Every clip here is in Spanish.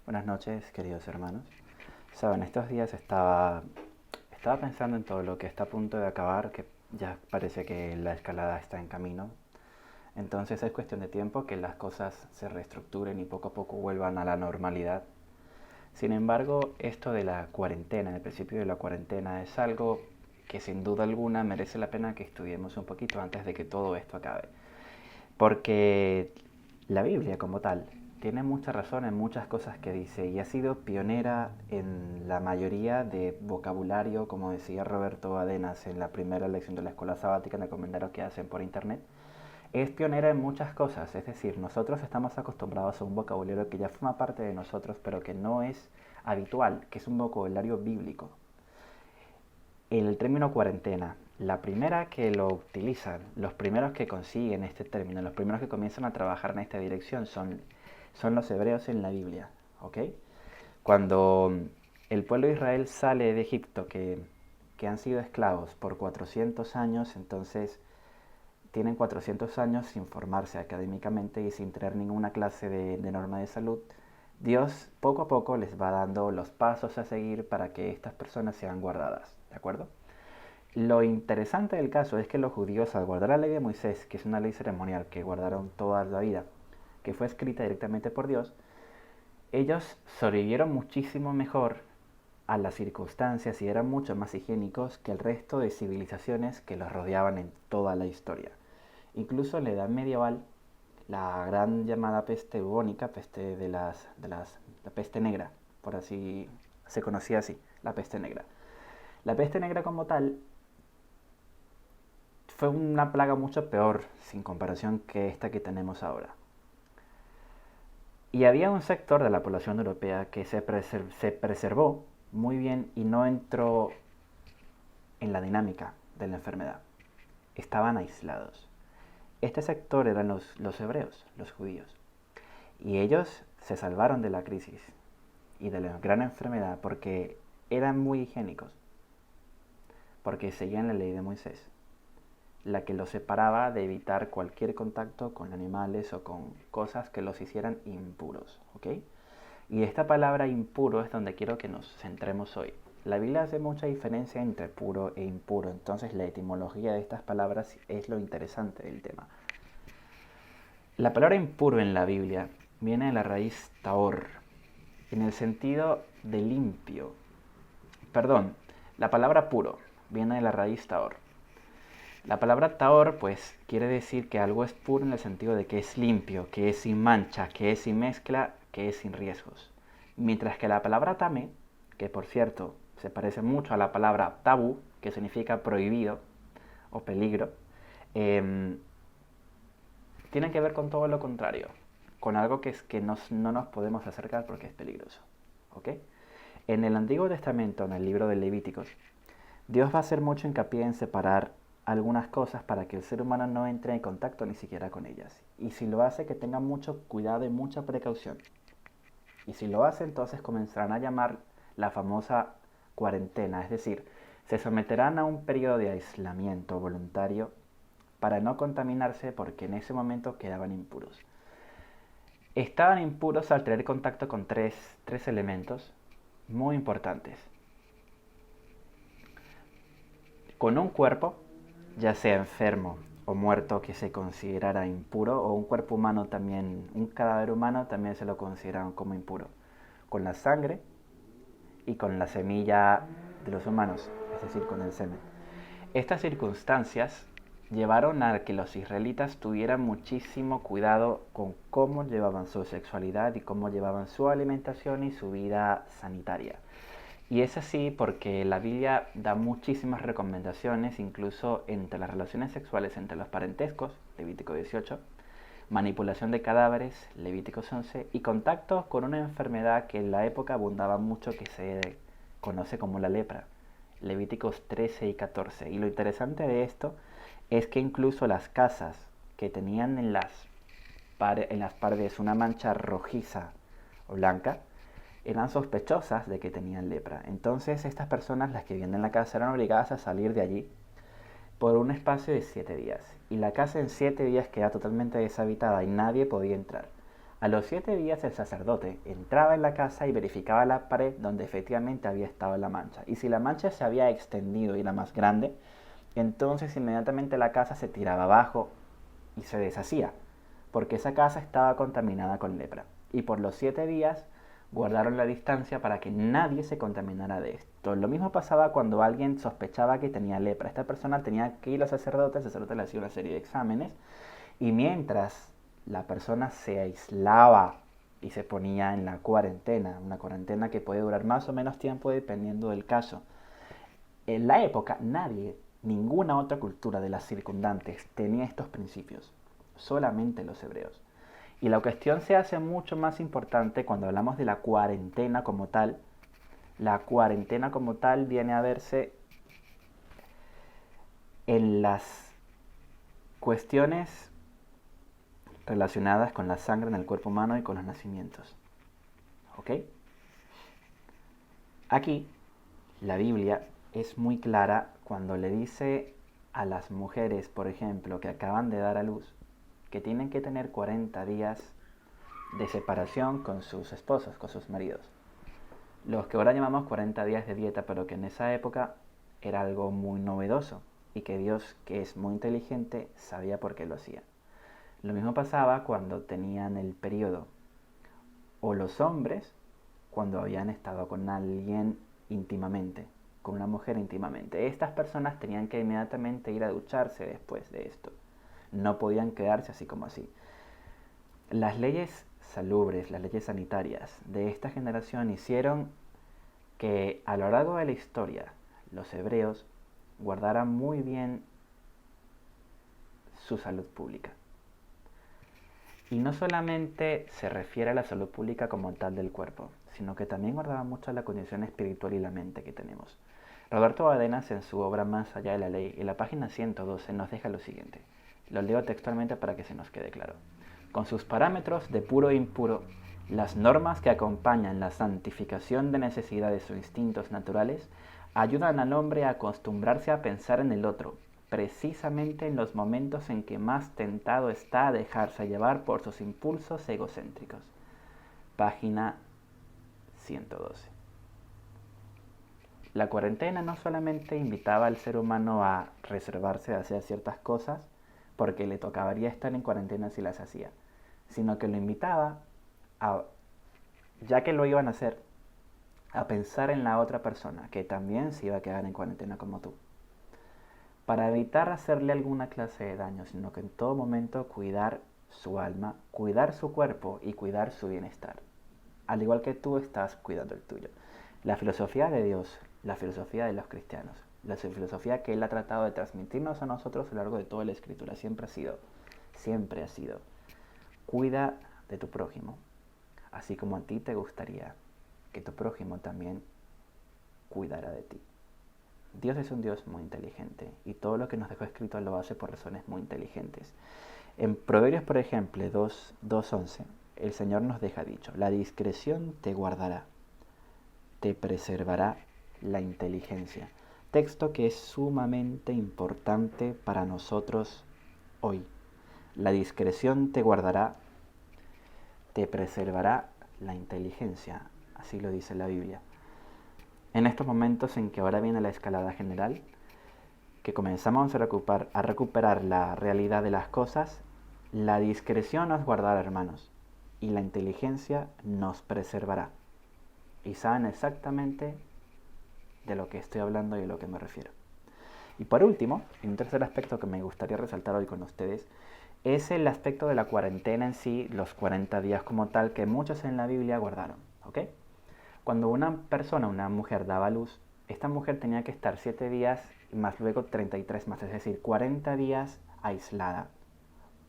Buenas noches, queridos hermanos. Saben, estos días estaba pensando en todo lo que está a punto de acabar, que ya parece que la escalada está en camino. Entonces es cuestión de tiempo que las cosas se reestructuren y poco a poco vuelvan a la normalidad. Sin embargo, esto de la cuarentena, el principio de la cuarentena, es algo que sin duda alguna merece la pena que estudiemos un poquito antes de que todo esto acabe. Porque la Biblia como tal tiene mucha razón en muchas cosas que dice y ha sido pionera en la mayoría de vocabulario, como decía Roberto Adenas en la primera lección de la escuela sabática en el comentario que hacen por internet. Es pionera en muchas cosas, es decir, nosotros estamos acostumbrados a un vocabulario que ya forma parte de nosotros, pero que no es habitual, que es un vocabulario bíblico. El término cuarentena, la primera que lo utilizan, los primeros que consiguen este término, los primeros que comienzan a trabajar en esta dirección son los hebreos en la Biblia, ¿ok? Cuando el pueblo de Israel sale de Egipto, que han sido esclavos por 400 años, entonces tienen 400 años sin formarse académicamente y sin tener ninguna clase de norma de salud. Dios poco a poco les va dando los pasos a seguir para que estas personas sean guardadas, ¿de acuerdo? Lo interesante del caso es que los judíos, al guardar la ley de Moisés, que es una ley ceremonial que guardaron toda la vida, que fue escrita directamente por Dios, ellos sobrevivieron muchísimo mejor a las circunstancias y eran mucho más higiénicos que el resto de civilizaciones que los rodeaban en toda la historia. Incluso en la edad medieval, la gran llamada peste bubónica, peste la peste negra, por así se conocía así, la peste negra. La peste negra como tal fue una plaga mucho peor sin comparación que esta que tenemos ahora. Y había un sector de la población europea que se preservó muy bien y no entró en la dinámica de la enfermedad. Estaban aislados. Este sector eran los hebreos, los judíos. Y ellos se salvaron de la crisis y de la gran enfermedad porque eran muy higiénicos, porque seguían la ley de Moisés, la que los separaba de evitar cualquier contacto con animales o con cosas que los hicieran impuros, ¿ok? Y esta palabra impuro es donde quiero que nos centremos hoy. La Biblia hace mucha diferencia entre puro e impuro, entonces la etimología de estas palabras es lo interesante del tema. La palabra impuro en la Biblia viene de la raíz taor, en el sentido de limpio. Perdón, la palabra puro viene de la raíz taor. La palabra taor pues quiere decir que algo es puro en el sentido de que es limpio, que es sin mancha, que es sin mezcla, que es sin riesgos. Mientras que la palabra tame, que por cierto se parece mucho a la palabra tabú, que significa prohibido o peligro, eh, tiene que ver con todo lo contrario, con algo que, no nos podemos acercar porque es peligroso. ¿Ok? En el Antiguo Testamento, en el libro de Levíticos, Dios va a hacer mucho hincapié en separar algunas cosas para que el ser humano no entre en contacto ni siquiera con ellas. Y si lo hace, que tenga mucho cuidado y mucha precaución. Y si lo hace, entonces comenzarán a llamar la famosa cuarentena, es decir, se someterán a un periodo de aislamiento voluntario para no contaminarse porque en ese momento quedaban impuros. Estaban impuros al tener contacto con tres elementos muy importantes. Con un cuerpo, ya sea enfermo o muerto, que se considerara impuro, o un cuerpo humano también, un cadáver humano también se lo consideraron como impuro. Con la sangre y con la semilla de los humanos, es decir, con el semen. Estas circunstancias llevaron a que los israelitas tuvieran muchísimo cuidado con cómo llevaban su sexualidad y cómo llevaban su alimentación y su vida sanitaria. Y es así porque la Biblia da muchísimas recomendaciones, incluso entre las relaciones sexuales entre los parentescos, Levítico 18, manipulación de cadáveres, Levíticos 11, y contactos con una enfermedad que en la época abundaba mucho que se conoce como la lepra, Levíticos 13 y 14. Y lo interesante de esto es que incluso las casas que tenían en las paredes una mancha rojiza o blanca, eran sospechosas de que tenían lepra. Entonces estas personas, las que vivían en la casa, eran obligadas a salir de allí por un espacio de 7 días. Y la casa en 7 días queda totalmente deshabitada y nadie podía entrar. A los 7 días el sacerdote entraba en la casa y verificaba la pared donde efectivamente había estado la mancha. Y si la mancha se había extendido y era más grande, entonces inmediatamente la casa se tiraba abajo y se deshacía, porque esa casa estaba contaminada con lepra. Y por los 7 días guardaron la distancia para que nadie se contaminara de esto. Lo mismo pasaba cuando alguien sospechaba que tenía lepra. Esta persona tenía que ir al sacerdote, el sacerdote le hacía una serie de exámenes, y mientras la persona se aislaba y se ponía en la cuarentena, una cuarentena que puede durar más o menos tiempo dependiendo del caso. En la época nadie, ninguna otra cultura de las circundantes tenía estos principios, solamente los hebreos. Y la cuestión se hace mucho más importante cuando hablamos de la cuarentena como tal. La cuarentena como tal viene a verse en las cuestiones relacionadas con la sangre en el cuerpo humano y con los nacimientos. ¿Ok? Aquí la Biblia es muy clara cuando le dice a las mujeres, por ejemplo, que acaban de dar a luz, que tienen que tener 40 días de separación con sus esposos, con sus maridos. Los que ahora llamamos 40 días de dieta, pero que en esa época era algo muy novedoso y que Dios, que es muy inteligente, sabía por qué lo hacía. Lo mismo pasaba cuando tenían el periodo, o los hombres cuando habían estado con alguien íntimamente, con una mujer íntimamente. Estas personas tenían que inmediatamente ir a ducharse después de esto. No podían quedarse así como así. Las leyes salubres, las leyes sanitarias de esta generación hicieron que a lo largo de la historia los hebreos guardaran muy bien su salud pública. Y no solamente se refiere a la salud pública como tal del cuerpo, sino que también guardaba mucho la condición espiritual y la mente que tenemos. Roberto Badenas, en su obra Más allá de la ley, en la página 112, nos deja lo siguiente. Lo leo textualmente para que se nos quede claro. Con sus parámetros de puro e impuro, las normas que acompañan la santificación de necesidades o instintos naturales ayudan al hombre a acostumbrarse a pensar en el otro, precisamente en los momentos en que más tentado está a dejarse llevar por sus impulsos egocéntricos. Página 112. La cuarentena no solamente invitaba al ser humano a reservarse de hacer ciertas cosas, porque le tocaría estar en cuarentena si las hacía, sino que lo invitaba a, ya que lo iban a hacer, a pensar en la otra persona, que también se iba a quedar en cuarentena como tú, para evitar hacerle alguna clase de daño, sino que en todo momento cuidar su alma, cuidar su cuerpo y cuidar su bienestar, al igual que tú estás cuidando el tuyo. La filosofía de Dios, la filosofía de los cristianos, la filosofía que Él ha tratado de transmitirnos a nosotros a lo largo de toda la Escritura siempre ha sido, cuida de tu prójimo, así como a ti te gustaría que tu prójimo también cuidara de ti. Dios es un Dios muy inteligente y todo lo que nos dejó escrito lo hace por razones muy inteligentes. En Proverbios, por ejemplo, 2:11, el Señor nos deja dicho, la discreción te guardará, te preservará la inteligencia. Texto que es sumamente importante para nosotros hoy. La discreción te guardará, te preservará la inteligencia. Así lo dice la Biblia. En estos momentos en que ahora viene la escalada general, que comenzamos a recuperar la realidad de las cosas, la discreción nos guardará, hermanos, y la inteligencia nos preservará. Y saben exactamente de lo que estoy hablando y de lo que me refiero. Y por último, un tercer aspecto que me gustaría resaltar hoy con ustedes es el aspecto de la cuarentena en sí, los 40 días como tal, que muchos en la Biblia guardaron. ¿Ok? Cuando una persona, una mujer daba luz, esta mujer tenía que estar 7 días más luego 33 más, es decir, 40 días aislada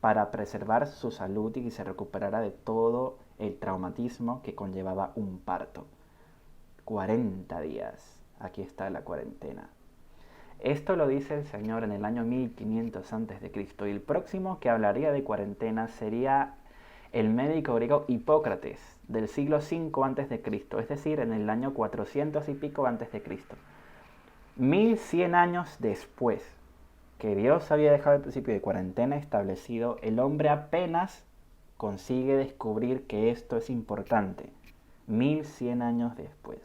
para preservar su salud y que se recuperara de todo el traumatismo que conllevaba un parto. 40 días, aquí está la cuarentena. Esto lo dice el Señor en el año 1500 a.C. y el próximo que hablaría de cuarentena sería el médico griego Hipócrates del siglo V a.C., es decir, en el año 400 y pico a.C. 1100 años después que Dios había dejado el principio de cuarentena establecido, el hombre apenas consigue descubrir que esto es importante 1100 años después.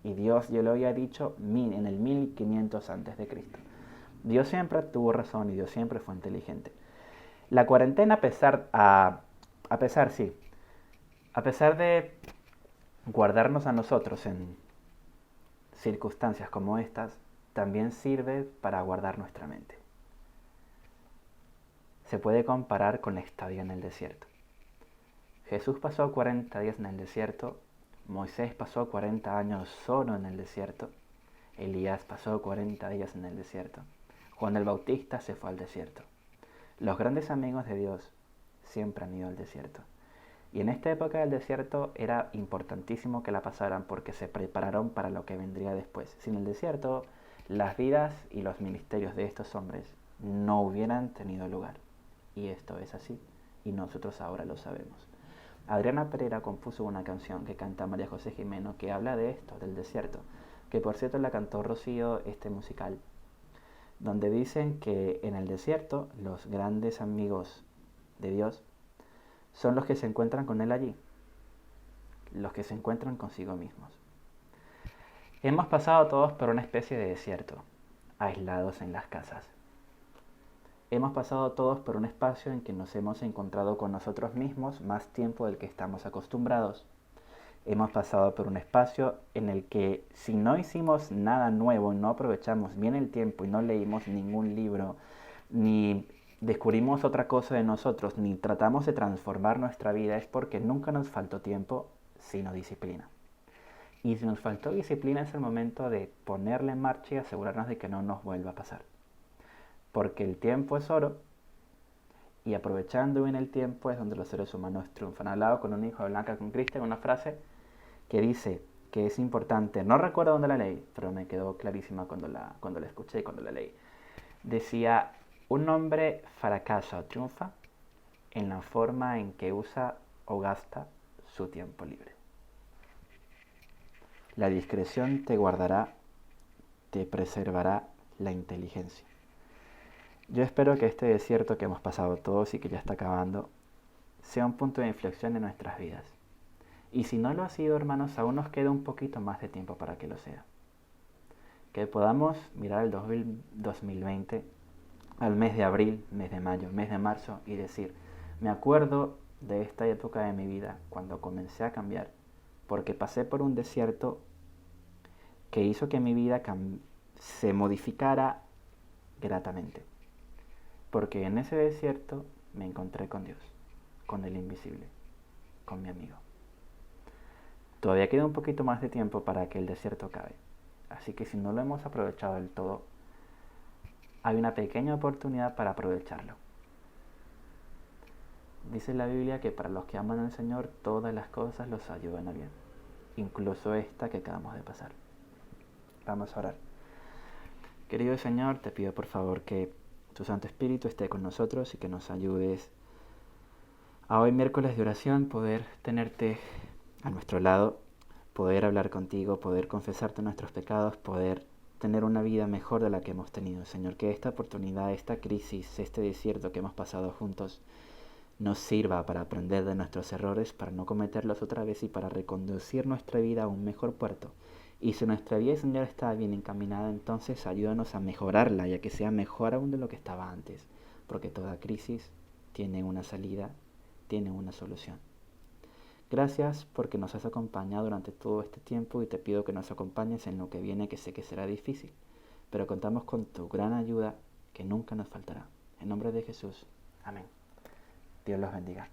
Y Dios ya lo había dicho en el 1500 antes de Cristo. Dios siempre tuvo razón y Dios siempre fue inteligente. La cuarentena, a pesar de guardarnos a nosotros en circunstancias como estas, también sirve para guardar nuestra mente. Se puede comparar con la estadía en el desierto. Jesús pasó 40 días en el desierto, Moisés pasó 40 años solo en el desierto, Elías pasó 40 días en el desierto, Juan el Bautista se fue al desierto. Los grandes amigos de Dios siempre han ido al desierto. Y en esta época del desierto era importantísimo que la pasaran porque se prepararon para lo que vendría después. Sin el desierto, las vidas y los ministerios de estos hombres no hubieran tenido lugar. Y esto es así, y nosotros ahora lo sabemos. Adriana Pereira compuso una canción que canta María José Jimeno que habla de esto, del desierto, que por cierto la cantó Rocío, musical, donde dicen que en el desierto los grandes amigos de Dios son los que se encuentran con Él allí, los que se encuentran consigo mismos. Hemos pasado todos por una especie de desierto, aislados en las casas. Hemos pasado todos por un espacio en que nos hemos encontrado con nosotros mismos más tiempo del que estamos acostumbrados. Hemos pasado por un espacio en el que si no hicimos nada nuevo, no aprovechamos bien el tiempo y no leímos ningún libro, ni descubrimos otra cosa de nosotros, ni tratamos de transformar nuestra vida, es porque nunca nos faltó tiempo, sino disciplina. Y si nos faltó disciplina es el momento de ponerla en marcha y asegurarnos de que no nos vuelva a pasar. Porque el tiempo es oro y aprovechando bien el tiempo es donde los seres humanos triunfan. Hablaba con un hijo de Blanca, con Cristian, una frase que dice que es importante, no recuerdo dónde la leí, pero me quedó clarísima cuando la escuché y cuando la leí. Decía, un hombre fracasa o triunfa en la forma en que usa o gasta su tiempo libre. La discreción te guardará, te preservará la inteligencia. Yo espero que este desierto que hemos pasado todos y que ya está acabando sea un punto de inflexión en nuestras vidas. Y si no lo ha sido, hermanos, aún nos queda un poquito más de tiempo para que lo sea. Que podamos mirar el 2020, al mes de abril, mes de mayo, mes de marzo y decir, me acuerdo de esta época de mi vida cuando comencé a cambiar, porque pasé por un desierto que hizo que mi vida se modificara gratamente. Porque en ese desierto me encontré con Dios, con el invisible, con mi amigo. Todavía queda un poquito más de tiempo para que el desierto acabe. Así que si no lo hemos aprovechado del todo, hay una pequeña oportunidad para aprovecharlo. Dice la Biblia que para los que aman al Señor, todas las cosas los ayudan a bien, incluso esta que acabamos de pasar. Vamos a orar. Querido Señor, te pido por favor que tu Santo Espíritu esté con nosotros y que nos ayudes a hoy miércoles de oración poder tenerte a nuestro lado, poder hablar contigo, poder confesarte nuestros pecados, poder tener una vida mejor de la que hemos tenido. Señor, que esta oportunidad, esta crisis, este desierto que hemos pasado juntos nos sirva para aprender de nuestros errores, para no cometerlos otra vez y para reconducir nuestra vida a un mejor puerto. Y si nuestra vida, Señor, está bien encaminada, entonces ayúdanos a mejorarla y a que sea mejor aún de lo que estaba antes, porque toda crisis tiene una salida, tiene una solución. Gracias porque nos has acompañado durante todo este tiempo y te pido que nos acompañes en lo que viene, que sé que será difícil, pero contamos con tu gran ayuda que nunca nos faltará. En nombre de Jesús. Amén. Dios los bendiga.